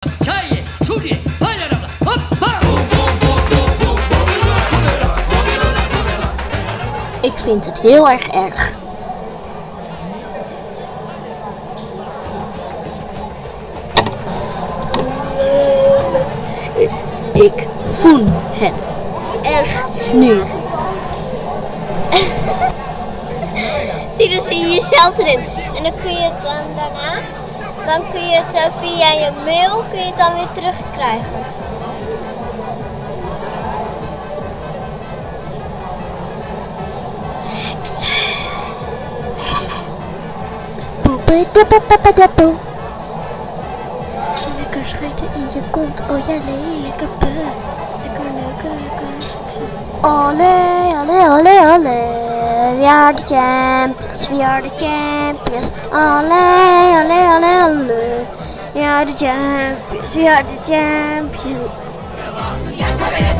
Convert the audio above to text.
Çay, sushi, hayranımla. Hoppa! Ik vind het heel erg erg. Ik voel het erg sneu. Zie, dan zie je jezelf erin. En dan kun je het daarna, dan kun je het via je mail kun je het dan weer terugkrijgen. Lekker schijten in je kont, oh ja, lekker puh. Lekker. Olé, olé, olé, olé. We are the champions, we are the champions. Olé, olé, olé, olé. We are the champions, we are the champions. Ya sabes